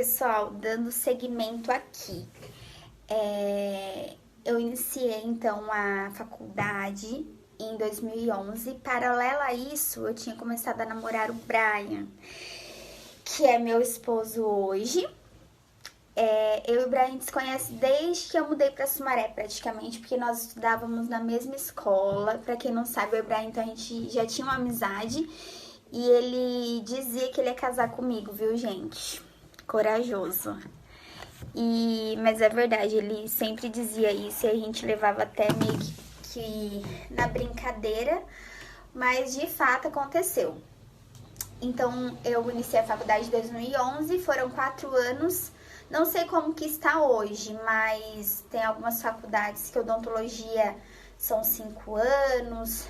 pessoal, dando seguimento aqui. Eu iniciei, então, a faculdade em 2011. Paralelo a isso, eu tinha começado a namorar o Brian, que é meu esposo hoje. Eu e o Brian se conhecem desde que eu mudei pra Sumaré, praticamente, porque nós estudávamos na mesma escola. Pra quem não sabe, eu e o Brian, então, a gente já tinha uma amizade. E ele dizia que ele ia casar comigo, viu, gente? Corajoso. Mas é verdade, ele sempre dizia isso e a gente levava até meio que na brincadeira, mas de fato aconteceu. Então, eu iniciei a faculdade em 2011, foram 4 anos. Não sei como que está hoje, mas tem algumas faculdades que odontologia são 5 anos,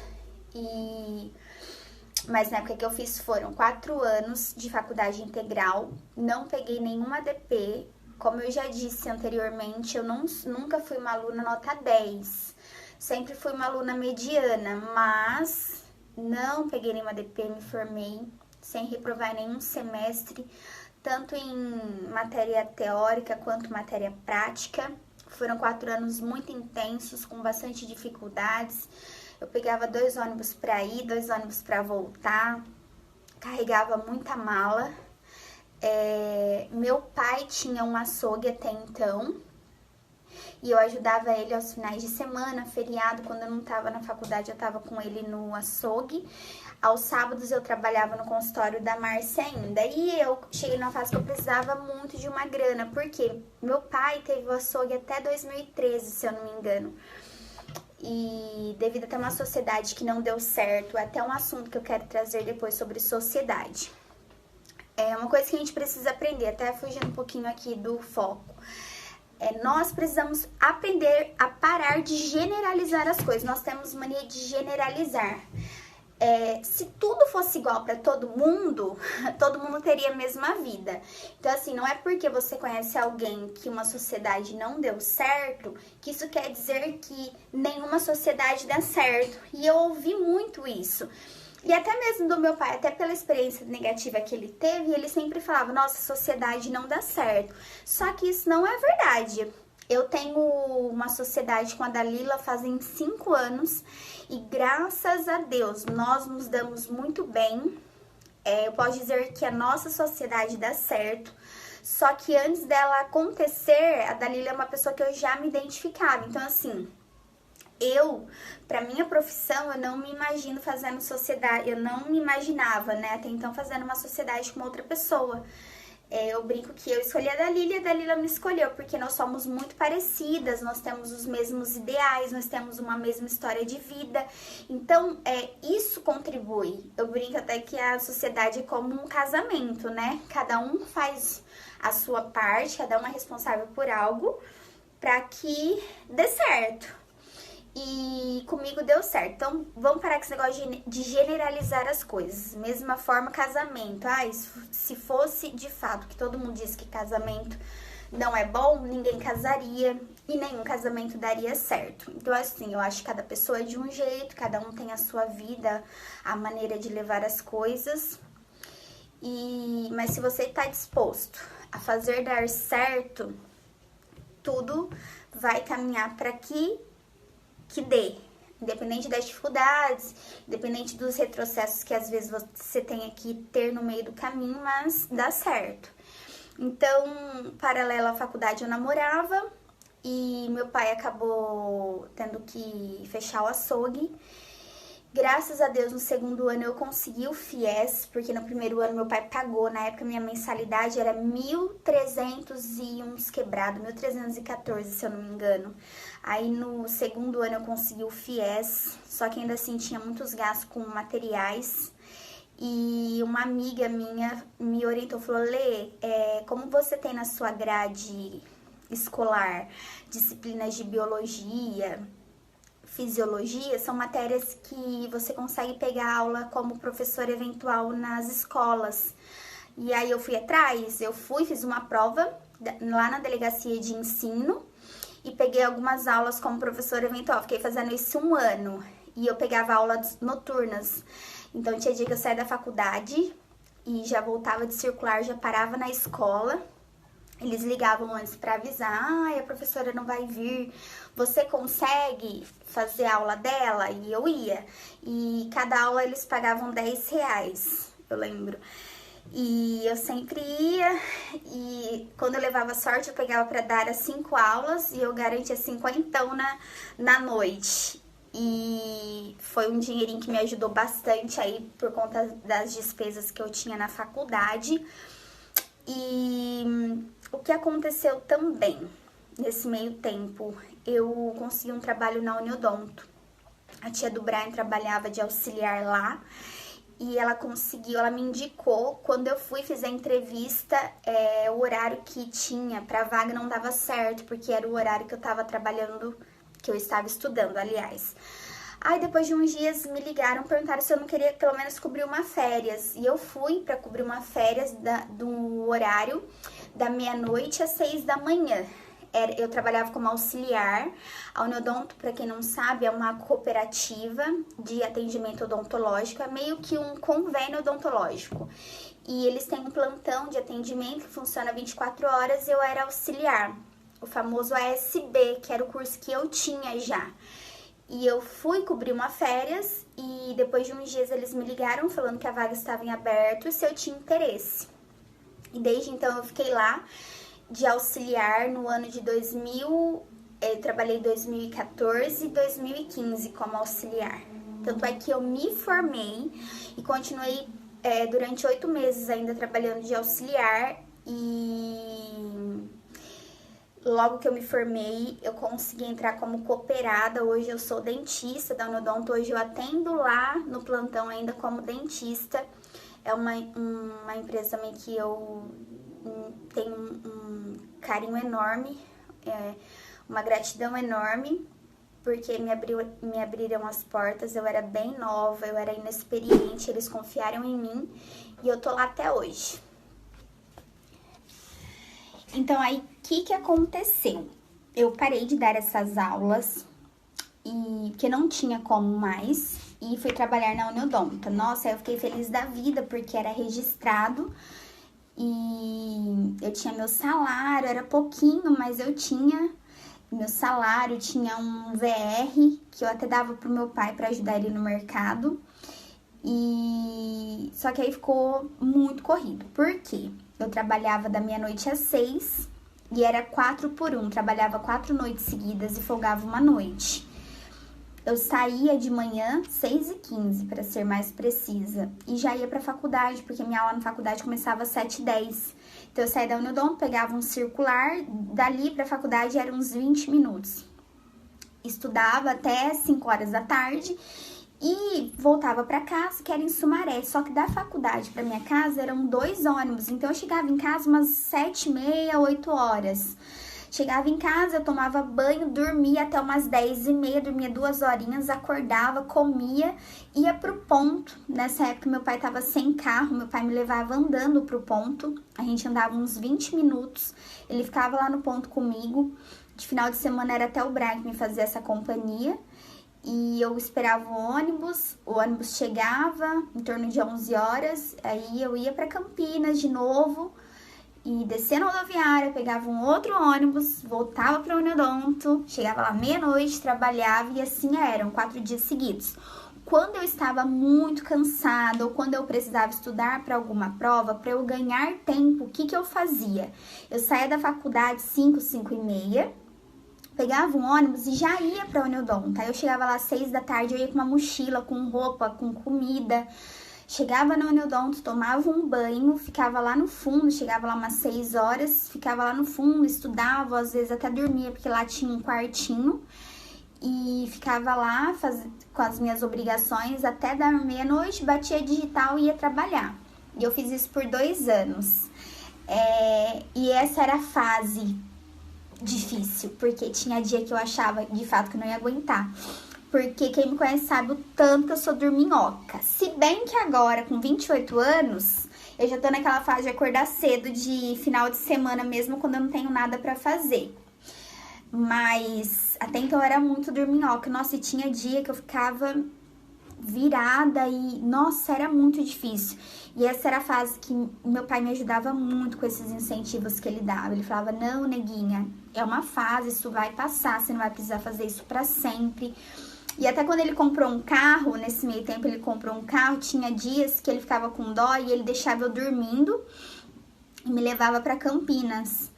mas na época que eu fiz foram 4 anos de faculdade integral. Não peguei nenhum ADP. Como eu já disse anteriormente, eu nunca fui uma aluna nota 10. Sempre fui uma aluna mediana, mas não peguei nenhum ADP, me formei sem reprovar nenhum semestre, tanto em matéria teórica quanto matéria prática. Foram 4 anos muito intensos, com bastante dificuldades. Eu pegava 2 ônibus para ir, 2 ônibus para voltar, carregava muita mala. Meu pai tinha um açougue até então, e eu ajudava ele aos finais de semana, feriado, quando eu não estava na faculdade, eu estava com ele no açougue. Aos sábados eu trabalhava no consultório da Márcia ainda, e eu cheguei numa fase que eu precisava muito de uma grana, porque meu pai teve o açougue até 2013, se eu não me engano. E devido até uma sociedade que não deu certo, é até um assunto que eu quero trazer depois sobre sociedade. É uma coisa que a gente precisa aprender, até fugindo um pouquinho aqui do foco. Nós precisamos aprender a parar de generalizar as coisas. Nós temos mania de generalizar. Se tudo fosse igual para todo mundo teria a mesma vida. Então, assim, não é porque você conhece alguém que uma sociedade não deu certo, que isso quer dizer que nenhuma sociedade dá certo. E eu ouvi muito isso. E até mesmo do meu pai, até pela experiência negativa que ele teve, ele sempre falava, nossa, a sociedade não dá certo. Só que isso não é verdade. Eu tenho uma sociedade com a Dalila fazem 5 anos e graças a Deus nós nos damos muito bem. Eu posso dizer que a nossa sociedade dá certo. Só que antes dela acontecer, a Dalila é uma pessoa que eu já me identificava. Então, assim, pra minha profissão, eu não me imagino fazendo sociedade, eu não me imaginava, né, até então fazendo uma sociedade com outra pessoa. Eu brinco que eu escolhi a Dalila e a Dalila me escolheu, porque nós somos muito parecidas, nós temos os mesmos ideais, nós temos uma mesma história de vida. Então, isso contribui. Eu brinco até que a sociedade é como um casamento, né? Cada um faz a sua parte, cada um é responsável por algo para que dê certo. E comigo deu certo. Então, vamos parar com esse negócio de generalizar as coisas. Mesma forma, casamento. Se fosse de fato que todo mundo diz que casamento não é bom, ninguém casaria e nenhum casamento daria certo. Então, assim, eu acho que cada pessoa é de um jeito, cada um tem a sua vida, a maneira de levar as coisas. Mas se você está disposto a fazer dar certo, tudo vai caminhar para que dê, independente das dificuldades, independente dos retrocessos que às vezes você tenha que ter no meio do caminho, mas dá certo. Então, paralelo à faculdade eu namorava e meu pai acabou tendo que fechar o açougue. Graças a Deus, no segundo ano eu consegui o FIES, porque no primeiro ano meu pai pagou. Na época, minha mensalidade era 1.300 e uns quebrado, 1.314, se eu não me engano. Aí, no segundo ano eu consegui o FIES, só que ainda assim tinha muitos gastos com materiais. E uma amiga minha me orientou, falou, Lê, como você tem na sua grade escolar disciplinas de biologia, fisiologia, são matérias que você consegue pegar aula como professor eventual nas escolas. E aí eu fui atrás, fiz uma prova lá na delegacia de ensino e peguei algumas aulas como professor eventual. Fiquei fazendo isso 1 ano e eu pegava aulas noturnas. Então tinha dia que eu saía da faculdade e já voltava de circular, já parava na escola Eles ligavam antes pra avisar, ai, a professora não vai vir, você consegue fazer a aula dela? E eu ia. E cada aula eles pagavam R$10, eu lembro. E eu sempre ia, e quando eu levava sorte, eu pegava pra dar as 5 aulas e eu garantia 50 na noite. E foi um dinheirinho que me ajudou bastante aí por conta das despesas que eu tinha na faculdade. E o que aconteceu também nesse meio tempo, eu consegui um trabalho na Uniodonto. A tia do Brian trabalhava de auxiliar lá e ela conseguiu, ela me indicou. Quando eu fui fazer a entrevista, o horário que tinha pra vaga não dava certo, porque era o horário que eu tava trabalhando, que eu estava estudando, aliás. Aí depois de uns dias me ligaram, perguntaram se eu não queria pelo menos cobrir uma férias. E eu fui pra cobrir uma férias do horário da meia-noite às 6 da manhã. Eu trabalhava como auxiliar. A Uniodonto, para quem não sabe, é uma cooperativa de atendimento odontológico, é meio que um convênio odontológico. E eles têm um plantão de atendimento que funciona 24 horas e eu era auxiliar, o famoso ASB, que era o curso que eu tinha já. E eu fui cobrir uma férias e depois de uns dias eles me ligaram falando que a vaga estava em aberto e se eu tinha interesse. E desde então eu fiquei lá de auxiliar no ano de 2000, trabalhei 2014 e 2015 como auxiliar. Tanto é que eu me formei e continuei durante 8 meses ainda trabalhando de auxiliar e logo que eu me formei, eu consegui entrar como cooperada. Hoje eu sou dentista da Uniodonto, hoje eu atendo lá no plantão ainda como dentista. É uma empresa também que eu tenho um carinho enorme, uma gratidão enorme, porque me abriram as portas. Eu era bem nova, eu era inexperiente, eles confiaram em mim e eu tô lá até hoje. Então aí, o que aconteceu? Eu parei de dar essas aulas, porque não tinha como mais, e fui trabalhar na Uniodonto. Nossa, eu fiquei feliz da vida, porque era registrado, e eu tinha meu salário, era pouquinho, mas eu tinha meu salário, tinha um VR, que eu até dava pro meu pai para ajudar ele no mercado, e só que aí ficou muito corrido. Por quê? Eu trabalhava da meia-noite às 6 e era 4 por 1. Trabalhava 4 noites seguidas e folgava uma noite. Eu saía de manhã 6h15, para ser mais precisa, e já ia pra faculdade, porque minha aula na faculdade começava às 7h10. Então eu saía da Uniodonto, pegava um circular, dali pra faculdade eram uns 20 minutos. Estudava até 5 horas da tarde e voltava pra casa, que era em Sumaré. Só que da faculdade pra minha casa eram 2 ônibus, então eu chegava em casa umas 7h30, 8 horas. Chegava em casa, eu tomava banho, dormia até umas 10h30, dormia 2 horinhas, acordava, comia, ia pro ponto. Nessa época meu pai tava sem carro, meu pai me levava andando pro ponto. A gente andava uns 20 minutos, ele ficava lá no ponto comigo. De final de semana era até o Brian que me fazia essa companhia. E eu esperava o ônibus chegava em torno de 11 horas, aí eu ia para Campinas de novo, e descia na rodoviária, pegava um outro ônibus, voltava para o Uniodonto, chegava lá meia-noite, trabalhava, e assim eram 4 dias seguidos. Quando eu estava muito cansada ou quando eu precisava estudar para alguma prova, para eu ganhar tempo, o que eu fazia? Eu saía da faculdade 5h30, pegava um ônibus e já ia pra Uniodonto. Aí eu chegava lá às 6 da tarde, eu ia com uma mochila, com roupa, com comida. Chegava na Uniodonto, tomava um banho, ficava lá no fundo, chegava lá umas 6 horas, ficava lá no fundo, estudava, às vezes até dormia, porque lá tinha um quartinho. E ficava lá com as minhas obrigações até dar meia-noite, batia digital e ia trabalhar. E eu fiz isso por 2 anos. E essa era a fase difícil, porque tinha dia que eu achava de fato que não ia aguentar, porque quem me conhece sabe o tanto que eu sou dorminhoca. Se bem que agora, com 28 anos, eu já tô naquela fase de acordar cedo de final de semana, mesmo quando eu não tenho nada pra fazer. Mas até então eu era muito dorminhoca. Nossa, e tinha dia que eu ficava virada e, nossa, era muito difícil. E essa era a fase que meu pai me ajudava muito com esses incentivos que ele dava. Ele falava, não, neguinha, é uma fase, isso vai passar, você não vai precisar fazer isso pra sempre. E até quando ele comprou um carro, nesse meio tempo ele comprou um carro, tinha dias que ele ficava com dó e ele deixava eu dormindo e me levava pra Campinas.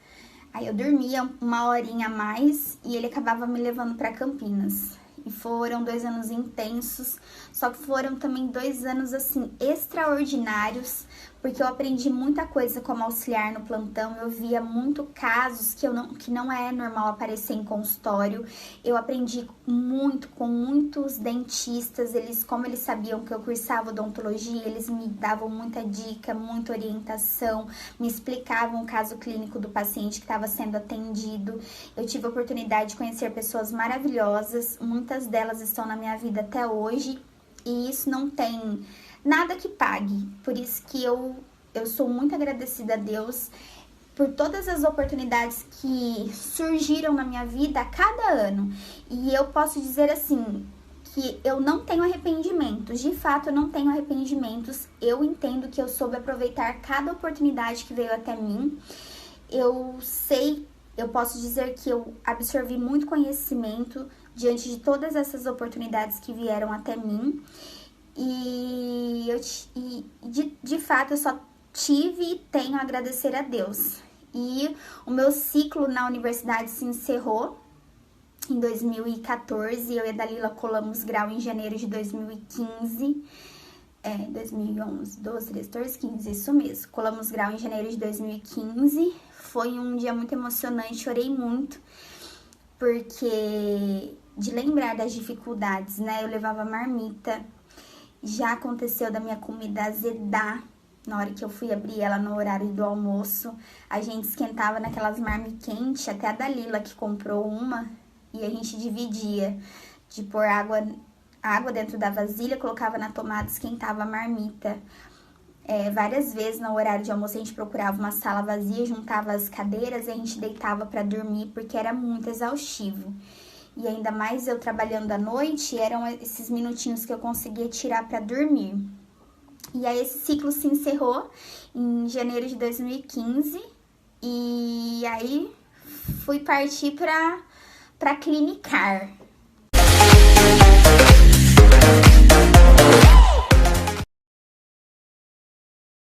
Aí eu dormia uma horinha a mais e ele acabava me levando pra Campinas. E foram 2 anos intensos, só que foram também 2 anos, assim, extraordinários, porque eu aprendi muita coisa como auxiliar no plantão, eu via muito casos que não é normal aparecer em consultório. Eu aprendi muito com muitos dentistas, como eles sabiam que eu cursava odontologia, eles me davam muita dica, muita orientação, me explicavam o caso clínico do paciente que estava sendo atendido. Eu tive a oportunidade de conhecer pessoas maravilhosas, muitas delas estão na minha vida até hoje, e isso não tem nada que pague. Por isso que eu sou muito agradecida a Deus por todas as oportunidades que surgiram na minha vida a cada ano. E eu posso dizer assim, que eu não tenho arrependimentos. De fato, eu não tenho arrependimentos. Eu entendo que eu soube aproveitar cada oportunidade que veio até mim. Eu posso dizer que eu absorvi muito conhecimento diante de todas essas oportunidades que vieram até mim. E de fato eu só tive e tenho a agradecer a Deus. E o meu ciclo na universidade se encerrou em 2014. Eu e a Dalila colamos grau em janeiro de 2015. 2011, 12, 13, 14, 15, isso mesmo. Colamos grau em janeiro de 2015. Foi um dia muito emocionante, chorei muito, porque de lembrar das dificuldades, né? Eu levava marmita. Já aconteceu da minha comida azedar na hora que eu fui abrir ela no horário do almoço. A gente esquentava naquelas marmitas quentes, até a Dalila que comprou uma, e a gente dividia de pôr água dentro da vasilha, colocava na tomada, esquentava a marmita. Várias vezes no horário de almoço a gente procurava uma sala vazia, juntava as cadeiras e a gente deitava para dormir, porque era muito exaustivo. E ainda mais eu trabalhando à noite, eram esses minutinhos que eu conseguia tirar para dormir. E aí esse ciclo se encerrou em janeiro de 2015 e aí fui partir para clinicar.